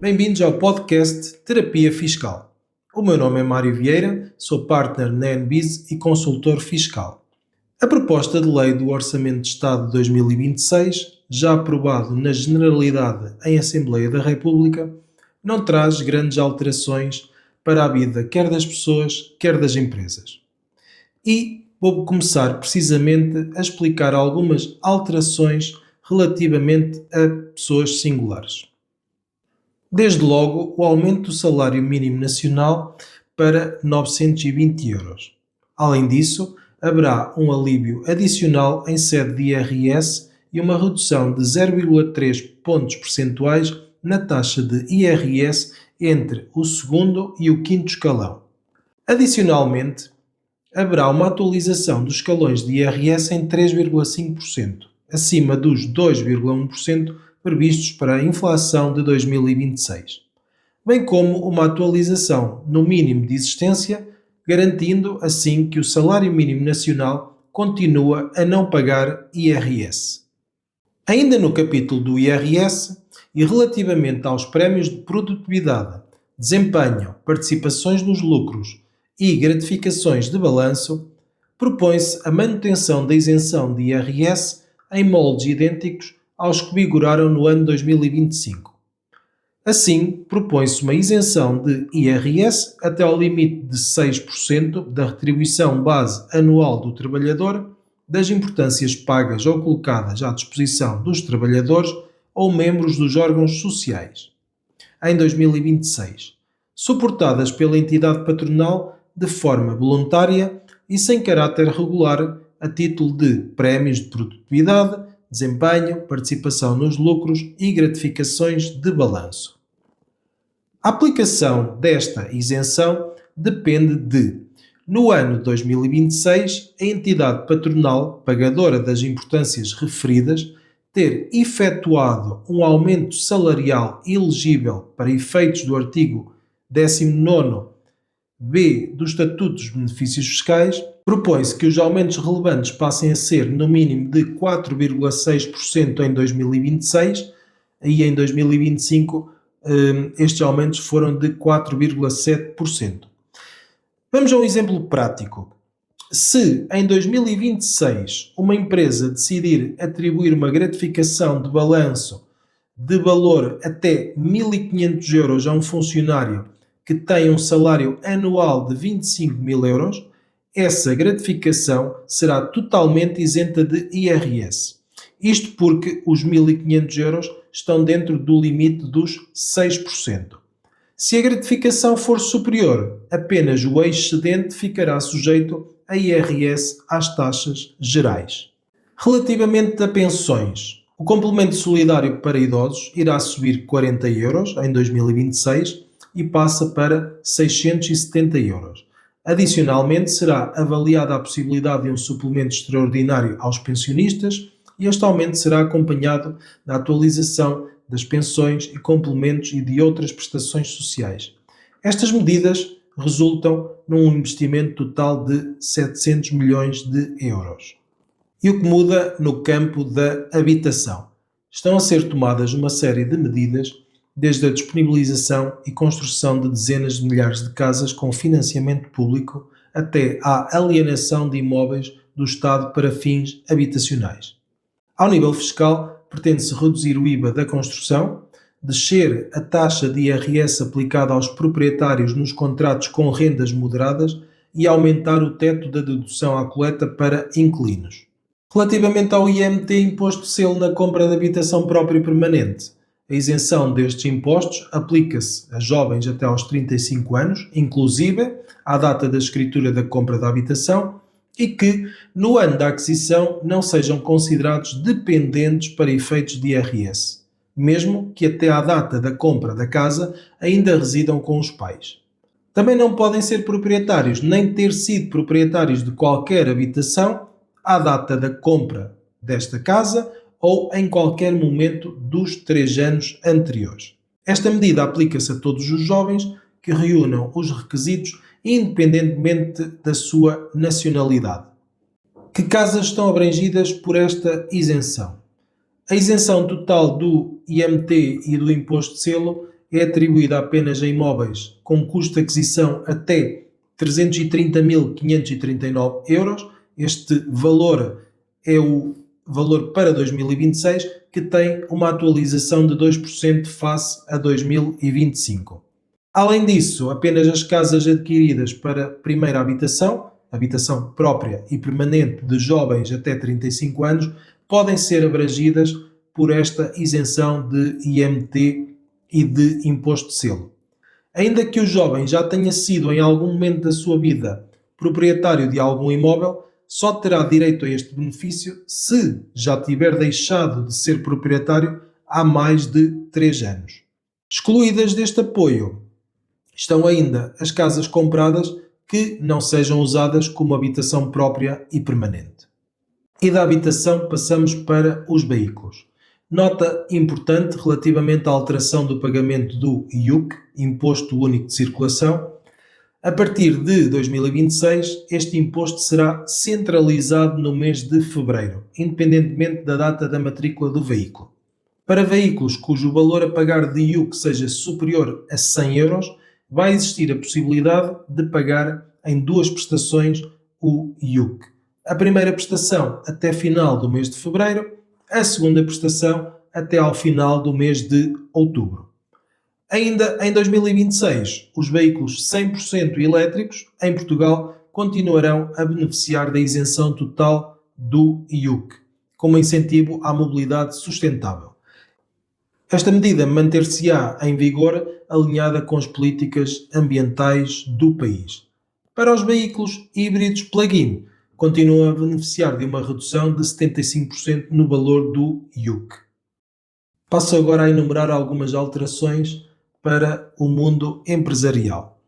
Bem-vindos ao podcast Terapia Fiscal. O meu nome é Mário Vieira, sou partner na NBIS e consultor fiscal. A proposta de lei do Orçamento de Estado de 2026, já aprovado na Generalidade em Assembleia da República, não traz grandes alterações para a vida quer das pessoas, quer das empresas. E vou começar precisamente a explicar algumas alterações relativamente a pessoas singulares. Desde logo, o aumento do salário mínimo nacional para 920 euros. Além disso, haverá um alívio adicional em sede de IRS e uma redução de 0,3 pontos percentuais na taxa de IRS entre o segundo e o quinto escalão. Adicionalmente, haverá uma atualização dos escalões de IRS em 3,5%, acima dos 2,1% previstos para a inflação de 2026, bem como uma atualização no mínimo de existência, garantindo assim que o salário mínimo nacional continua a não pagar IRS. Ainda no capítulo do IRS e relativamente aos prémios de produtividade, desempenho, participações nos lucros e gratificações de balanço, propõe-se a manutenção da isenção de IRS em moldes idênticos aos que vigoraram no ano 2025. Assim, propõe-se uma isenção de IRS até ao limite de 6% da retribuição base anual do trabalhador, das importâncias pagas ou colocadas à disposição dos trabalhadores ou membros dos órgãos sociais, em 2026, suportadas pela entidade patronal de forma voluntária e sem caráter regular a título de prémios de produtividade, desempenho, participação nos lucros e gratificações de balanço. A aplicação desta isenção depende de, no ano 2026, a entidade patronal pagadora das importâncias referidas ter efetuado um aumento salarial elegível para efeitos do artigo 19b do Estatuto dos Benefícios Fiscais, propõe-se que os aumentos relevantes passem a ser no mínimo de 4,6% em 2026 e em 2025 estes aumentos foram de 4,7%. Vamos a um exemplo prático. Se em 2026 uma empresa decidir atribuir uma gratificação de balanço de valor até 1.500 euros a um funcionário que tem um salário anual de 25.000 euros, essa gratificação será totalmente isenta de IRS. Isto porque os 1.500 euros estão dentro do limite dos 6%. Se a gratificação for superior, apenas o excedente ficará sujeito a IRS às taxas gerais. Relativamente a pensões, o complemento solidário para idosos irá subir 40 euros em 2026 e passa para 670 euros. Adicionalmente, será avaliada a possibilidade de um suplemento extraordinário aos pensionistas e este aumento será acompanhado da atualização das pensões e complementos e de outras prestações sociais. Estas medidas resultam num investimento total de 700 milhões de euros. E o que muda no campo da habitação? Estão a ser tomadas uma série de medidas, desde a disponibilização e construção de dezenas de milhares de casas com financiamento público até à alienação de imóveis do Estado para fins habitacionais. Ao nível fiscal, pretende-se reduzir o IVA da construção, descer a taxa de IRS aplicada aos proprietários nos contratos com rendas moderadas e aumentar o teto da dedução à coleta para inquilinos. Relativamente ao IMT, Imposto de Selo na compra de habitação própria e permanente, a isenção destes impostos aplica-se a jovens até aos 35 anos, inclusive à data da escritura da compra da habitação, e que, no ano da aquisição, não sejam considerados dependentes para efeitos de IRS, mesmo que até à data da compra da casa ainda residam com os pais. Também não podem ser proprietários nem ter sido proprietários de qualquer habitação à data da compra desta casa ou em qualquer momento dos 3 anos anteriores. Esta medida aplica-se a todos os jovens que reúnam os requisitos independentemente da sua nacionalidade. Que casas estão abrangidas por esta isenção? A isenção total do IMT e do Imposto de Selo é atribuída apenas a imóveis com custo de aquisição até 330.539 euros. Este valor é o valor para 2026, que tem uma atualização de 2% face a 2025. Além disso, apenas as casas adquiridas para primeira habitação própria e permanente de jovens até 35 anos, podem ser abrangidas por esta isenção de IMT e de imposto de selo. Ainda que o jovem já tenha sido em algum momento da sua vida proprietário de algum imóvel, só terá direito a este benefício se já tiver deixado de ser proprietário há mais de 3 anos. Excluídas deste apoio estão ainda as casas compradas que não sejam usadas como habitação própria e permanente. E da habitação passamos para os veículos. Nota importante relativamente à alteração do pagamento do IUC, Imposto Único de Circulação. A partir de 2026, este imposto será centralizado no mês de fevereiro, independentemente da data da matrícula do veículo. Para veículos cujo valor a pagar de IUC seja superior a 100 euros, vai existir a possibilidade de pagar em 2 prestações o IUC. A primeira prestação até final do mês de fevereiro, a segunda prestação até ao final do mês de outubro. Ainda em 2026, os veículos 100% elétricos em Portugal continuarão a beneficiar da isenção total do IUC, como incentivo à mobilidade sustentável. Esta medida manter-se-á em vigor alinhada com as políticas ambientais do país. Para os veículos híbridos plug-in, continuam a beneficiar de uma redução de 75% no valor do IUC. Passo agora a enumerar algumas alterações para o mundo empresarial.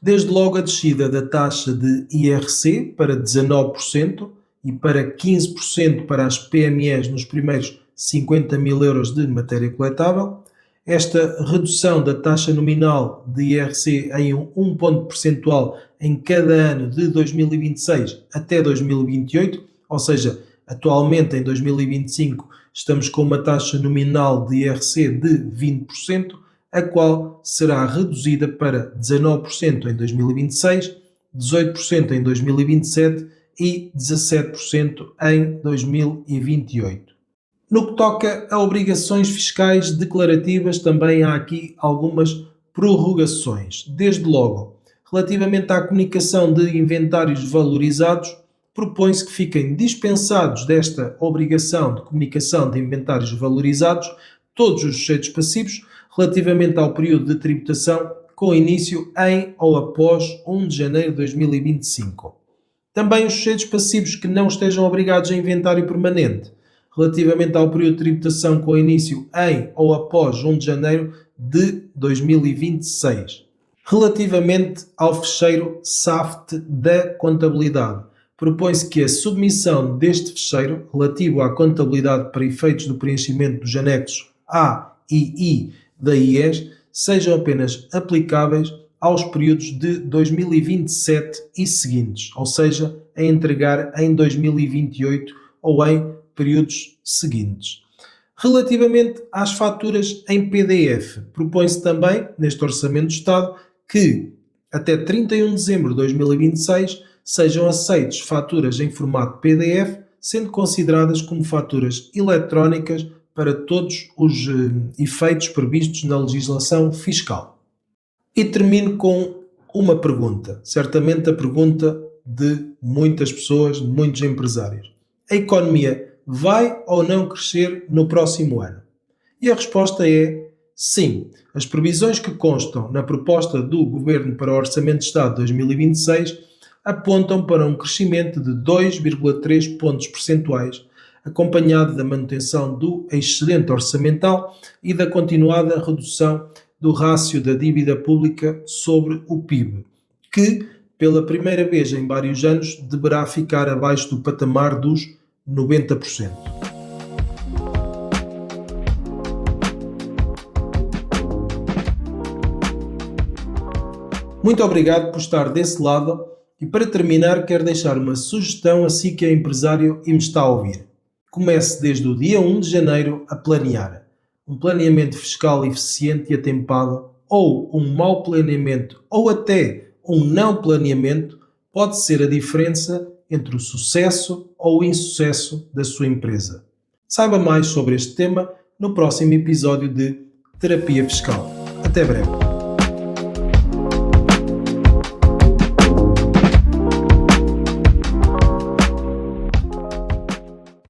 Desde logo a descida da taxa de IRC para 19% e para 15% para as PMEs nos primeiros 50 mil euros de matéria coletável. Esta redução da taxa nominal de IRC em 1 ponto percentual em cada ano de 2026 até 2028, ou seja, atualmente em 2025 estamos com uma taxa nominal de IRC de 20%, a qual será reduzida para 19% em 2026, 18% em 2027 e 17% em 2028. No que toca a obrigações fiscais declarativas, também há aqui algumas prorrogações. Desde logo, relativamente à comunicação de inventários valorizados, propõe-se que fiquem dispensados desta obrigação de comunicação de inventários valorizados todos os sujeitos passivos relativamente ao período de tributação com início em ou após 1 de janeiro de 2025. Também os sujeitos passivos que não estejam obrigados a inventário permanente relativamente ao período de tributação com início em ou após 1 de janeiro de 2026. Relativamente ao fecheiro SAFT da contabilidade, propõe-se que a submissão deste fecheiro, relativo à contabilidade para efeitos do preenchimento dos anexos A e I da IES, sejam apenas aplicáveis aos períodos de 2027 e seguintes, ou seja, a entregar em 2028 ou em períodos seguintes. Relativamente às faturas em PDF, propõe-se também, neste Orçamento do Estado, que até 31 de dezembro de 2026 sejam aceites faturas em formato PDF, sendo consideradas como faturas eletrónicas para todos os efeitos previstos na legislação fiscal. E termino com uma pergunta, certamente a pergunta de muitas pessoas, de muitos empresários. A economia vai ou não crescer no próximo ano? E a resposta é sim. As previsões que constam na proposta do Governo para o Orçamento de Estado de 2026 apontam para um crescimento de 2,3 pontos percentuais, acompanhado da manutenção do excedente orçamental e da continuada redução do rácio da dívida pública sobre o PIB, que, pela primeira vez em vários anos, deverá ficar abaixo do patamar dos 90%. Muito obrigado por estar desse lado e, para terminar, quero deixar uma sugestão a si que é empresário e me está a ouvir. Comece desde o dia 1 de janeiro a planear. um planeamento fiscal eficiente e atempado, ou um mau planeamento, ou até um não planeamento, pode ser a diferença entre o sucesso ou o insucesso da sua empresa. Saiba mais sobre este tema no próximo episódio de Terapia Fiscal. Até breve.